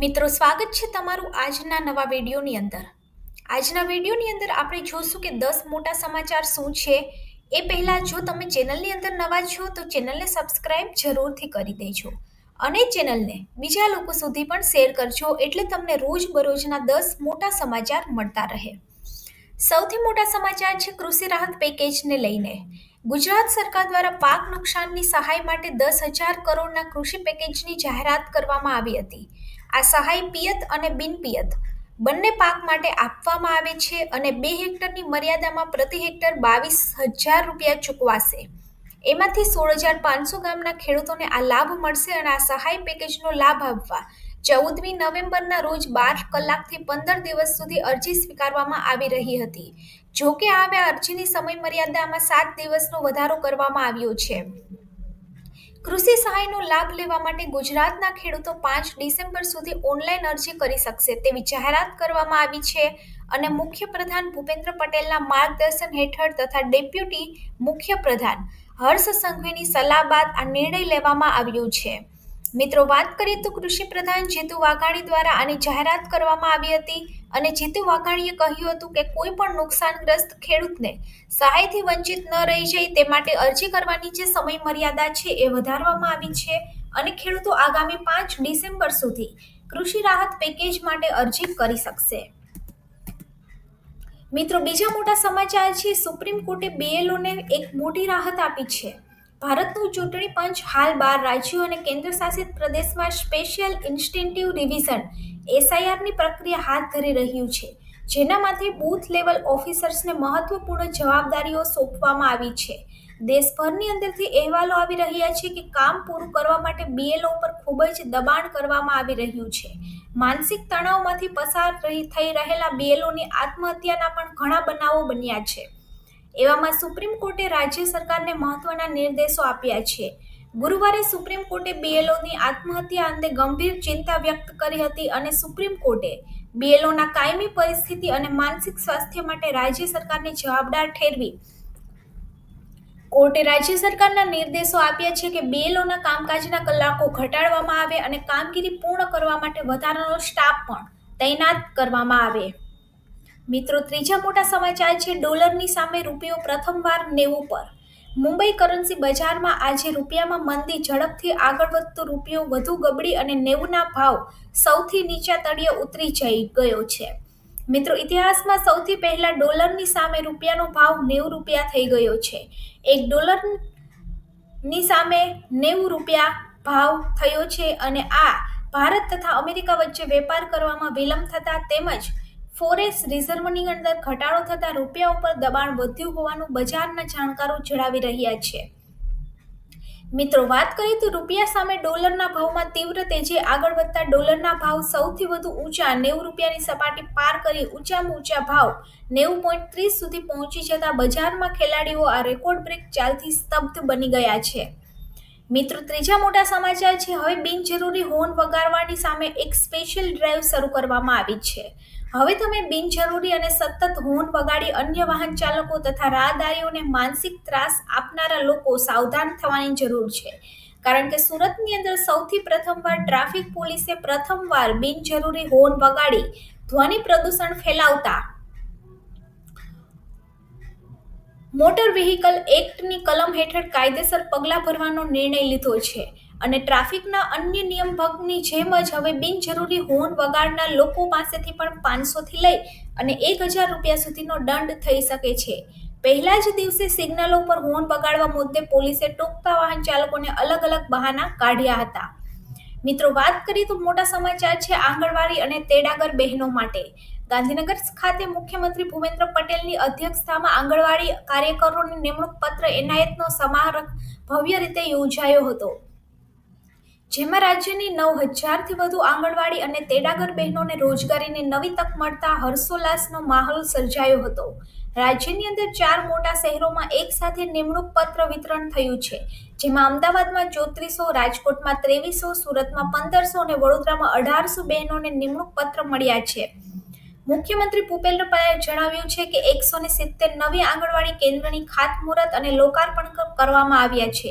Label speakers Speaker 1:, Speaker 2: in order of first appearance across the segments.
Speaker 1: મિત્રો, સ્વાગત છે તમારું આજના નવા વિડીયોની અંદર. આજના વિડીયોની અંદર આપણે જોશું કે 10 મોટા સમાચાર શું છે. એ પહેલા જો તમે ચેનલની અંદર નવા છો તો ચેનલને સબસ્ક્રાઇબ જરૂરથી કરી દેજો અને ચેનલને બીજા લોકો સુધી પણ શેર કરજો, એટલે તમને રોજબરોજના 10 મોટા સમાચાર મળતા રહે. સૌથી મોટા સમાચાર છે કૃષિ રાહત પેકેજને લઈને. ગુજરાત સરકાર દ્વારા પાક નુકસાનની સહાય માટે 10,000 કરોડના કૃષિ પેકેજની જાહેરાત કરવામાં આવી હતી. આ સહાય પિયત અને બિનપિયત બંને પાક માટે આપવામાં આવે છે અને 2 હેક્ટરની મર્યાદામાં પ્રતિ હેક્ટર 22,000 રૂપિયા ચૂકવાશે. એમાંથી 16,500 ગામના ખેડૂતોને આ લાભ મળશે અને આ સહાય પેકેજનો લાભ આપવા 14મી નવેમ્બરના રોજ 12 કલાકથી 15 દિવસ સુધી અરજી સ્વીકારવામાં આવી રહી હતી. જોકે હવે આ અરજીની સમય મર્યાદામાં 7 દિવસનો વધારો કરવામાં આવ્યો છે. કૃષિ સહાયનો લાભ લેવા માટે ગુજરાતના ખેડૂતો 5 ડિસેમ્બર સુધી ઓનલાઈન અરજી કરી શકશે તેવી જાહેરાત કરવામાં આવી છે અને મુખ્યપ્રધાન ભૂપેન્દ્ર પટેલના માર્ગદર્શન હેઠળ તથા ડેપ્યુટી મુખ્યપ્રધાન હર્ષ સંઘવીની સલાહ બાદ આ નિર્ણય લેવામાં આવ્યો છે. મિત્રો, વાત કરીએ તો કૃષિ પ્રધાન જીતુ વાઘાણી દ્વારા આની જાહેરાત કરવામાં આવી હતી અને જીતુ વાઘાણીએ કહ્યું હતું કે કોઈ પણ નુકસાનગ્રસ્ત ખેડૂતને સહાયથી વંચિત ન રહી જાય તે માટે અરજી કરવાની જે સમય મર્યાદા છે એ વધારવામાં આવી છે અને ખેડૂતો આગામી 5 ડિસેમ્બર સુધી કૃષિ રાહત પેકેજ માટે અરજી કરી શકશે. મિત્રો, બીજા મોટા સમાચાર છે સુપ્રીમ કોર્ટે BLOને એક મોટી રાહત આપી છે. ભારતનું ચૂંટણી પંચ હાલ 12 રાજ્યો અને કેન્દ્રશાસિત પ્રદેશમાં સ્પેશિયલ ઇન્સ્ટિન્ટિવ રિવિઝન SIRની પ્રક્રિયા હાથ ધરી રહ્યું છે, જેનામાંથી બૂથ લેવલ ઓફિસર્સને મહત્વપૂર્ણ જવાબદારીઓ સોંપવામાં આવી છે. દેશભરની અંદરથી અહેવાલો આવી રહ્યા છે કે કામ પૂરું કરવા માટે BLO પર ખૂબ જ દબાણ કરવામાં આવી રહ્યું છે. માનસિક તણાવમાંથી પસાર થઈ રહેલા BLOની આત્મહત્યાના પણ ઘણા બનાવો બન્યા છે. એવામાં સુપ્રીમ કોર્ટે રાજ્ય સરકારને મહત્વના નિર્દેશો આપ્યા છે. ગુરુવારે સુપ્રીમ કોર્ટે BLOની આત્મહત્યા અંગે ગંભીર ચિંતા વ્યક્ત કરી હતી અને સુપ્રીમ કોર્ટે BLOના કાયમી પરિસ્થિતિ અને માનસિક સ્વાસ્થ્ય માટે રાજ્ય સરકારને જવાબદાર ઠેરવી. કોર્ટે રાજ્ય સરકારના નિર્દેશો આપ્યા છે કે BLOના કામકાજના કલાકો ઘટાડવામાં આવે અને કામગીરી પૂર્ણ કરવા માટે વધારાનો સ્ટાફ પણ તૈનાત કરવામાં આવે. મિત્રો, ત્રીજા મોટા સમાચાર છે ડોલરની સામે રૂપિયો પ્રથમવાર 90 પર. મુંબઈ કરન્સી બજારમાં આજે રૂપિયામાં મંદી ઝડપથી આગળ વધતો રૂપિયો વધુ ગબડી અને 90ના ભાવ સૌથી નીચા તળિયે ઉતરી જઈ ગયો છે. મિત્રો, ઇતિહાસમાં સૌથી પહેલા ડોલરની સામે રૂપિયાનો ભાવ 90 રૂપિયા થઈ ગયો છે. $1ની સામે 90 રૂપિયા ભાવ થયો છે અને આ ભારત તથા અમેરિકા વચ્ચે વેપાર કરવામાં વિલંબ થતા તેમજ ફોરેક્સ રિઝર્વની અંદર ઘટાડો થતા રૂપિયા ઉપર દબાણ વધ્યું હોવાનું બજારના જાણકારો જણાવી રહ્યા છે. મિત્રો, વાત કરીએ તો રૂપિયા સામે ડોલરના ભાવમાં તીવ્ર તેજી આગળ વધતા ડોલરના ભાવ સૌથી વધુ ઊંચા 90 રૂપિયાની સપાટી પાર કરી ઊંચામાં ઊંચા ભાવ 90.30 સુધી પહોંચી જતા બજારમાં ખેલાડીઓ આ રેકોર્ડ બ્રેક ચાલથી સ્તબ્ધ બની ગયા છે. મિત્રો, ત્રીજા મોટા સમાચાર છે હવે બિનજરૂરી હોર્ન વગાડવાની સામે એક સ્પેશિયલ ડ્રાઈવ શરૂ કરવામાં આવી છે. હવે તમે બિનજરૂરી અને સતત હોર્ન વગાડી અન્ય વાહન ચાલકો તથા રાહદારીઓને માનસિક ત્રાસ આપનારા લોકો સાવધાન થવાની જરૂર છે, કારણ કે સુરતની અંદર સૌથી પ્રથમવાર ટ્રાફિક પોલીસે પ્રથમવાર બિનજરૂરી હોર્ન વગાડી ધ્વનિ પ્રદૂષણ ફેલાવતા મોટર વ્હીકલ એક્ટની કલમ હેઠળ કાયદેસર પગલાં ભરવાનો નિર્ણય લીધો છે અને ટ્રાફિકના અન્ય નિયમ ભંગની જેમ જ હવે બિનજરૂરી હોર્ન વગાડનાર લોકો પાસેથી પણ 500થી લઈ અને 1,000 રૂપિયા સુધીનો દંડ થઈ શકે છે. પહેલા જ દિવસે સિગ્નલો પર હોર્ન વગાડવા મુદ્દે પોલીસે ટોકતા વાહન ચાલકોને અલગ અલગ બહાના કાઢ્યા હતા. મિત્રો, વાત કરીએ તો મોટા સમાચાર છે આંગણવાડી અને તેડાગર બહેનો માટે. ગાંધીનગર ખાતે મુખ્યમંત્રી ભૂપેન્દ્ર પટેલની અધ્યક્ષતામાં આંગણવાડી કાર્યકરોને નિમણૂક પત્ર એનાયતનો સમારોહ ભવ્ય રીતે યોજાયો હતો, જેમાં રાજ્યની 9,000થી વધુ આંગણવાડી અને તેડાગર બહેનોને રોજગારીની નવી તક મળતા હર્ષોલ્લાસનો માહોલ સર્જાયો હતો. રાજ્યની અંદર 4 મોટા શહેરોમાં એક સાથે નિમણૂક પત્ર વિતરણ થયું છે, જેમાં અમદાવાદમાં 3400, રાજકોટમાં 2300, સુરતમાં 1500 અને વડોદરામાં 1800 બહેનોને નિમણૂક પત્ર મળ્યા છે. મુખ્યમંત્રી ભૂપેન્દ્ર પટેલે જણાવ્યું છે કે 170 નવી આંગણવાડી કેન્દ્રની ખાતમુહૂર્ત અને લોકાર્પણ કરવામાં આવ્યા છે.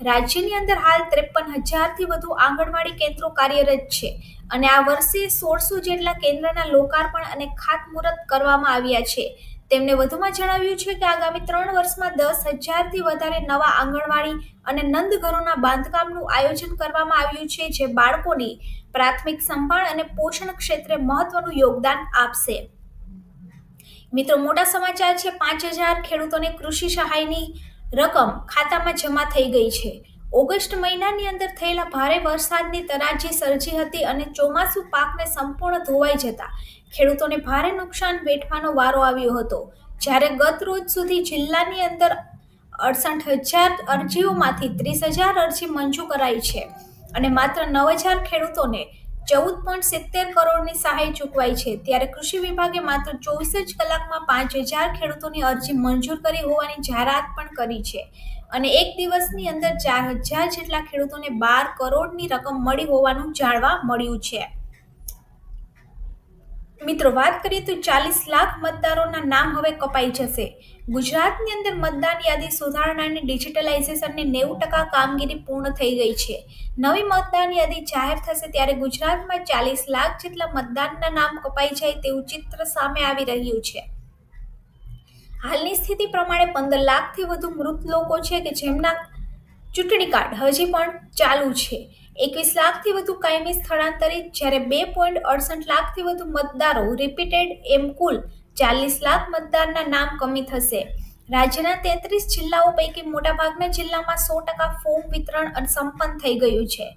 Speaker 1: રાજ્યની અંદર હાલ 53,000થી વધુ આંગણવાડી કેન્દ્રો કાર્યરત છે અને આ વર્ષે 1600 જેટલા કેન્દ્રના લોકાર્પણ અને ખાતમુહૂર્ત કરવામાં આવ્યા છે. તેમણે વધુમાં જણાવ્યું છે કે આગામી 3 વર્ષમાં 10,000થી વધારે નવા આંગણવાડી અને નંદઘરોના બાંધકામનું આયોજન કરવામાં આવ્યું છે, જે બાળકોની પ્રાથમિક સંભાળ અને પોષણ ક્ષેત્રે મહત્વનું યોગદાન આપશે. મિત્રો, મોટા સમાચાર છે. 5,000 ખેડૂતોને કૃષિ સહાયની રકમ ખાતામાં જમા થઈ ગઈ છે. ઓગસ્ટ મહિનાની અંદર થયેલા ભારે વરસાદની તરાજી સર્જી હતી અને ચોમાસુ પાકને સંપૂર્ણ ધોવાઈ જતા ખેડૂતોને ભારે નુકસાન વેઠવાનો વારો આવ્યો હતો. જ્યારે ગત રોજ સુધી જિલ્લાની અંદર 68,000 અરજીઓમાંથી 30,000 અરજી મંજૂર કરાઈ છે અને માત્ર 9,000 ખેડૂતોને 14.70 કરોડની સહાય ચૂકવાઈ છે. ત્યારે કૃષિ વિભાગે માત્ર 24 જ કલાકમાં 5,000 ખેડૂતોની અરજી મંજૂર કરી હોવાની જાહેરાત પણ કરી છે અને એક દિવસની અંદર 4,000 જેટલા ખેડૂતોને 12 કરોડની રકમ મળી હોવાનું જાણવા મળ્યું છે. મિત્રો, વાત કરીએ તો 40 લાખ મતદારોના નામ હવે કપાઈ જશે. ગુજરાતની અંદર મતદાન યાદી સુધારણાની ડિજિટલાઇઝેશનની 90% કામગીરી પૂર્ણ થઈ ગઈ છે. નવી મતદાન યાદી જાહેર થશે ત્યારે ગુજરાતમાં 40 લાખ જેટલા મતદાનના નામ કપાઈ જાય તેવું ચિત્ર સામે આવી રહ્યું છે. હાલની સ્થિતિ પ્રમાણે 15 લાખથી વધુ મૃત લોકો છે કે જેમના ચૂંટણી કાર્ડ હજી પણ ચાલુ છે. 21 લાખથી વધુ કાયમી સ્થળાંતરિત, જ્યારે 2.68 લાખથી વધુ મતદારો રિપીટેડ, એમ કુલ 40 લાખ મતદારના નામ કમી થશે. રાજ્યના 33 જિલ્લાઓ પૈકી મોટાભાગના જિલ્લામાં 100% ફોર્મ વિતરણ સંપન્ન થઈ ગયું છે,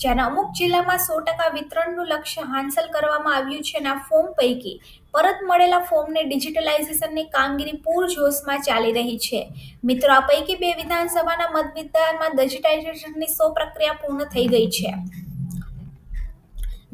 Speaker 1: જ્યારે અમુક જિલ્લામાં 100% વિતરણનું લક્ષ્ય હાંસલ કરવામાં આવ્યું છે અને આ ફોર્મ પૈકી પરત મળેલા ફોર્મને ડિજિટલાઇઝેશનની કામગીરી પૂરજોશમાં ચાલી રહી છે. મિત્રો, આ પૈકી 2 વિધાનસભાના મતવિસ્તારમાં ડિજિટાઇઝેશનની 100% પ્રક્રિયા પૂર્ણ થઈ ગઈ છે.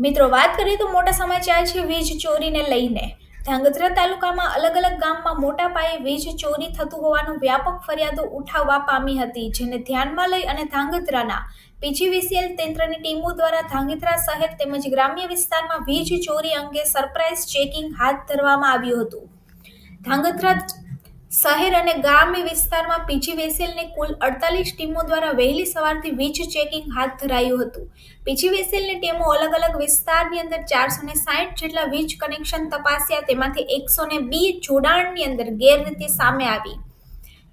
Speaker 1: મિત્રો, વાત કરીએ તો મોટા સમાચાર છે વીજ ચોરીને લઈને. ધાંગધ્રા તાલુકામાં અલગ અલગ ગામમાં મોટા પાયે વીજ ચોરી થતું હોવાનું વ્યાપક ફરિયાદો ઉઠાવવા પામી હતી, જેને ધ્યાનમાં લઈ અને ધાંગધ્રાના પીજીવીસીએલ તંત્રની ટીમો દ્વારા ધાંગધ્રા શહેર તેમજ ગ્રામ્ય વિસ્તારમાં વીજ ચોરી અંગે સરપ્રાઇઝ ચેકિંગ હાથ ધરવામાં આવ્યું હતું. ધાંગધ્રા શહેર અને ગ્રામ્ય વિસ્તારમાં પીજીવીસીએલની કુલ 48 ટીમો દ્વારા વહેલી સવારથી વીજ ચેકિંગ હાથ ધરાયું હતું. પીજીવીસીએલની ટીમો અલગ અલગ વિસ્તારની અંદર 460 જેટલા વીજ કનેક્શન તપાસ્યા, તેમાંથી 102 જોડાણની અંદર ગેરરીતિ સામે આવી.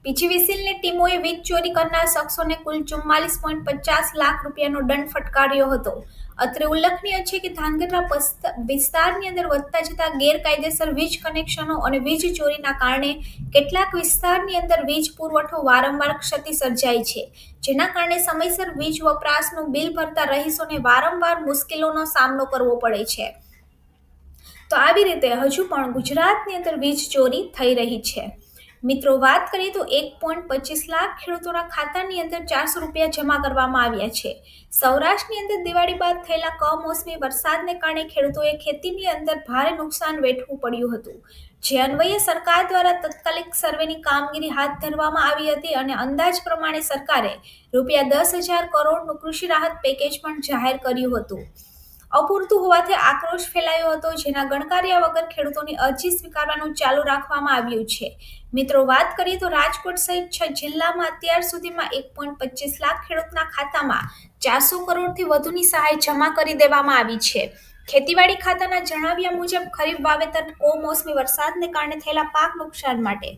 Speaker 1: પીજીવીસીએલની ટીમોએ વીજ ચોરી કરનાર શખ્સોને કુલ 44.50 લાખ રૂપિયાનો દંડ ફટકાર્યો હતો. અત્રે ઉલ્લેખનીય છે કે ધાંગધ્રા વિસ્તારની અંદર વધતા જતા ગેરકાયદેસર વીજ કનેક્શનો અને વીજ ચોરીના કારણે કેટલાક વિસ્તારની અંદર વીજ પુરવઠો વારંવાર ક્ષતિ સર્જાય છે, જેના કારણે સમયસર વીજ વપરાશનું બિલ ભરતા રહીશોને વારંવાર મુશ્કેલીનો સામનો કરવો પડે છે. તો આવી રીતે હજુ પણ ગુજરાતની અંદર વીજ ચોરી થઈ રહી છે. મિત્રો, વાત કરીએ તો 1.25 લાખ ખેડૂતોના ખાતાની અંદર 400 રૂપિયા જમા કરવામાં આવ્યા છે. સૌરાષ્ટ્રની અંદર દિવાળી બાદ થયેલા કમોસમી વરસાદને કારણે ખેડૂતોએ ખેતીની અંદર ભારે નુકસાન વેઠવું પડ્યું હતું, જે અન્વયે સરકાર દ્વારા તાત્કાલિક સર્વેની કામગીરી હાથ ધરવામાં આવી હતી અને અંદાજ પ્રમાણે સરકારે ₹10,000 કરોડનું કૃષિ રાહત પેકેજ પણ જાહેર કર્યું હતું. અપૂરતું હોવાથી આક્રોશ ફેલાયો હતો, જેના ગણકાર્યા વગર ખેડૂતોની અરજી સ્વીકારવાનું ચાલુ રાખવામાં આવ્યું છે. મિત્રો, વાત કરીએ તો રાજકોટ સહિત 6 જિલ્લામાં અત્યાર સુધીમાં 1.25 લાખ ખેડૂતના ખાતામાં 400 કરોડથી વધુની સહાય જમા કરી દેવામાં આવી છે. ખેતીવાડી ખાતાના જણાવ્યા મુજબ ખરીફ વાવેતર કમોસમી વરસાદને કારણે થયેલા પાક નુકસાન માટે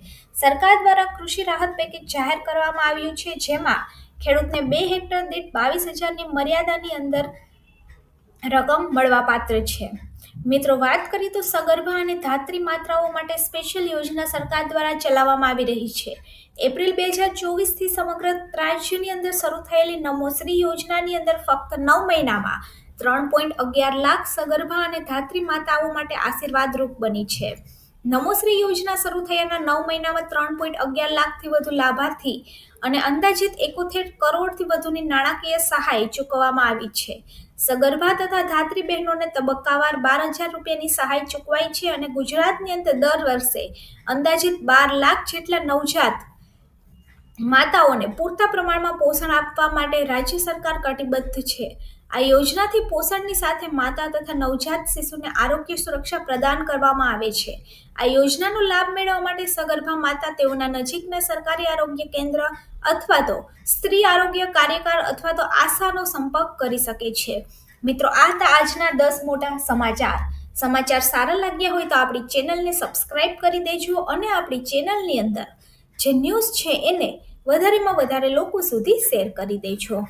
Speaker 1: સરકાર દ્વારા કૃષિ રાહત પેકેજ જાહેર કરવામાં આવ્યું છે, જેમાં ખેડૂતને 2 હેક્ટર દીઠ 22,000ની મર્યાદાની અંદર રકમ મળવાપાત્ર છે. મિત્રો, વાત કરીએ તો સગર્ભા અને ધાત્રી માતાઓ માટે સ્પેશિયલ યોજના સરકાર દ્વારા ચલાવવામાં આવી રહી છે. એપ્રિલ 2024થી સમગ્ર રાજ્યની અંદર શરૂ થયેલી નમોશ્રી યોજનાની અંદર ફક્ત 9 મહિનામાં 3.11 લાખ સગર્ભા અને ધાત્રી માતાઓ માટે આશીર્વાદરૂપ બની છે. નમોશ્રી યોજના શરૂ થયાના 9 મહિનામાં 3.11 લાખથી વધુ લાભાર્થી અને અંદાજિત 71 કરોડથી વધુની નાણાકીય સહાય ચૂકવવામાં આવી છે. સગર્ભા તથા ધાત્રી બહેનોને તબક્કાવાર 12,000 રૂપિયાની સહાય ચૂકવાઈ છે અને ગુજરાતની અંદર દર વર્ષે અંદાજિત 12 લાખ જેટલા નવજાત માતાઓને પૂરતા પ્રમાણમાં પોષણ આપવા માટે રાજ્ય સરકાર કટિબદ્ધ છે. આ યોજનાથી પોષણની સાથે માતા તથા નવજાત શિશુને આરોગ્ય સુરક્ષા પ્રદાન કરવામાં આવે છે. આ યોજનાનો લાભ મેળવવા માટે સગર્ભા માતા તેઓના નજીકના સરકારી આરોગ્ય કેન્દ્ર અથવા તો સ્ત્રી આરોગ્ય કાર્યકર અથવા તો આશાનો સંપર્ક કરી શકે છે. મિત્રો, આ હતા આજના 10 મોટા સમાચાર. સમાચાર સારા લાગ્યા હોય તો આપણી ચેનલને સબસ્ક્રાઇબ કરી દેજો અને આપણી ચેનલની અંદર જે ન્યૂઝ છે એને વધારેમાં વધારે લોકો સુધી શેર કરી દેજો.